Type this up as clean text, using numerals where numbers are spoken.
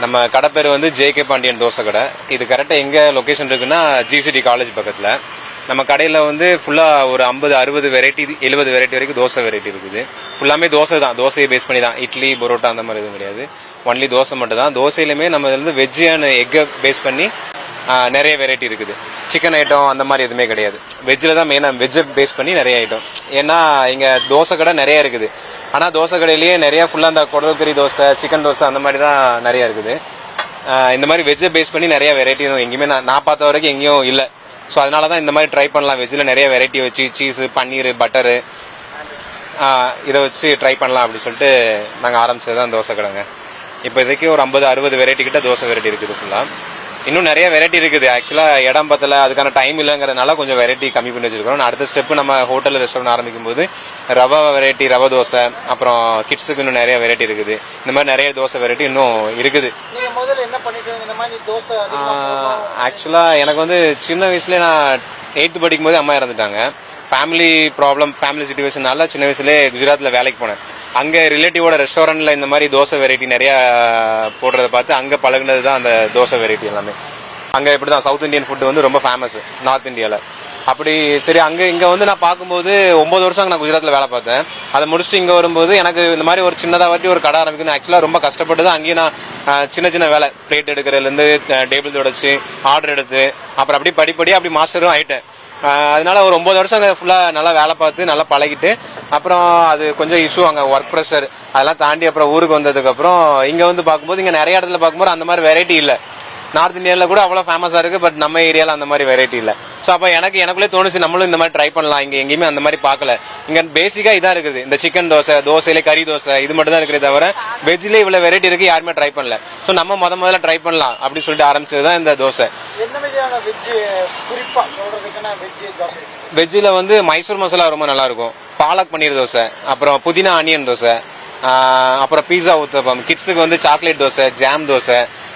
நம்ம கடை பேர் வந்து ஜேகே பாண்டியன் தோசை கடை. இது கரெக்டாக எங்கே லொக்கேஷன் இருக்குன்னா ஜிசிடி காலேஜ் பக்கத்தில். நம்ம கடையில் வந்து ஃபுல்லாக ஒரு 50-60 வெரைட்டி 70 வெரைட்டி வரைக்கும் தோசை வெரைட்டி இருக்குது. ஃபுல்லாமே தோசை தான், தோசையை பேஸ் பண்ணி தான். இட்லி பரோட்டா அந்த மாதிரி எதுவும் கிடையாது, ஒன்லி தோசை மட்டும் தான். தோசையிலுமே நம்ம வந்து வெஜ் அண்ட் எக்கை பேஸ் பண்ணி நிறைய வெரைட்டி இருக்குது. சிக்கன் ஐட்டம் அந்த மாதிரி எதுவுமே கிடையாது. வெஜ்ஜில் தான் மெயினாக, வெஜ்ஜை பேஸ் பண்ணி நிறைய ஐட்டம். ஏன்னா இங்கே தோசை கடை நிறைய இருக்குது. ஆனால் தோசை கடையிலேயே நிறைய ஃபுல்லாக அந்த குடல்கறி தோசை, சிக்கன் தோசை அந்த மாதிரி தான் நிறைய இருக்குது. இந்த மாதிரி வெஜ்ஜை பேஸ் பண்ணி நிறைய வெரைட்டியும் எங்கேயுமே நான் பார்த்த வரைக்கும் எங்கேயும் இல்லை. ஸோ அதனால தான் இந்த மாதிரி ட்ரை பண்ணலாம். வெஜ்ஜில் நிறைய வெரைட்டி வச்சு சீஸு, பன்னீர், பட்டரு இதை வச்சு ட்ரை பண்ணலாம் அப்படின்னு சொல்லிட்டு நாங்கள் ஆரம்பிச்சது தான் தோசை கடைங்க. இப்போ இதுக்கு ஒரு 50-60 வெரைட்டி கிட்ட தோசை வெரைட்டி இருக்குது ஃபுல்லாக. இன்னும் நிறைய வெரைட்டி இருக்குது. ஆக்சுவலாக இடம் பத்தல, அதுக்கான டைம் இல்லைங்கிறதுனால கொஞ்சம் வெரைட்டி கம்மி பண்ணி வச்சிருக்கோம். அடுத்த ஸ்டெப்பு நம்ம ஹோட்டல் ரெஸ்டாரண்ட் ஆரம்பிக்கும் போது ரவா வெரைட்டி, ரவா தோசை, அப்புறம் கிட்ஸுக்கு இன்னும் நிறைய வெரைட்டி இருக்குது. இந்த மாதிரி நிறைய தோசை வெரைட்டி இன்னும் இருக்குது. ஆக்சுவலாக எனக்கு வந்து சின்ன வயசுலேயே நான் 8th படிக்கும் போது அம்மா இறந்துட்டாங்க. ஃபேமிலி ப்ராப்ளம், ஃபேமிலி சிச்சுவேஷனால சின்ன வயசுலேயே குஜராத்தில் வேலைக்கு போனேன். அங்கே ரிலேட்டிவோட ரெஸ்டாரண்ட்டில் இந்த மாதிரி தோசை வெரைட்டி நிறையா போடுறத பார்த்து அங்கே பழகினது தான் அந்த தோசை வெரைட்டி எல்லாமே. அங்கே இப்படி தான் சவுத் இந்தியன் ஃபுட்டு வந்து ரொம்ப ஃபேமஸ் நார்த் இந்தியாவில். அப்படி சரி இங்கே வந்து நான் பார்க்கும்போது 9 வருஷம் நான் குஜராத்தில் வேலை பார்த்தேன். அதை முடிச்சுட்டு இங்கே வரும்போது எனக்கு இந்த மாதிரி ஒரு சின்னதாக வாட்டி ஒரு கடை ஆரம்பிக்கணும். ஆக்சுவலாக ரொம்ப கஷ்டப்பட்டு தான் அங்கேயும் நான் சின்ன சின்ன வேலை, பிளேட் எடுக்கிறதுலேருந்து டேபிள் தொடச்சி ஆர்டர் எடுத்து அப்புறம் அப்படி படிப்படியாக அப்படி மாஸ்டரும் ஆகிட்டேன். அதனால ஒரு 9 வருஷம் அங்கே ஃபுல்லாக நல்லா வேலை பார்த்து நல்லா பழகிட்டு அப்புறம் அது கொஞ்சம் இஷ்யூ, அங்கே ஒர்க் ப்ரெஷர் அதெல்லாம் தாண்டி அப்புறம் ஊருக்கு வந்ததுக்கப்புறம் இங்கே வந்து பார்க்கும்போது இங்கே நிறைய இடத்துல பார்க்கும்போது அந்த மாதிரி வெரைட்டி இல்லை. நார்த் இந்தியாவில் கூட அவ்வளோ ஃபேமஸாக இருக்குது, பட் நம்ம ஏரியாவில் அந்த மாதிரி வெரைட்டி இல்லை. ஸோ அப்போ எனக்குள்ளே தோணுச்சு நம்மளும் இந்த மாதிரி ட்ரை பண்ணலாம். இங்கே எங்கேயுமே அந்த மாதிரி பார்க்கல. இங்கே பேசிக்காக இதாக இருக்குது, இந்த சிக்கன் தோசை, தோசையிலே கறி தோசை, இது மட்டும் தான் இருக்கிறதே தவிர வெஜ்லேயே இவ்வளோ வெரைட்டி இருக்குது, யாருமே ட்ரை பண்ணல. ஸோ நம்ம முதல்ல ட்ரை பண்ணலாம் அப்படின்னு சொல்லிட்டு ஆரம்பிச்சது தான் இந்த தோசை. வெஜ்ஜில் வந்து மைசூர் மசாலா ரொம்ப நல்லா இருக்கும், பாலக் பன்னீர் தோசை, அப்புறம் புதினா ஆனியன் தோசை, அப்புறம் பீஸா ஊத்தப்பம், கிட்ஸுக்கு வந்து சாக்லேட் தோசை, ஜாம் தோசை,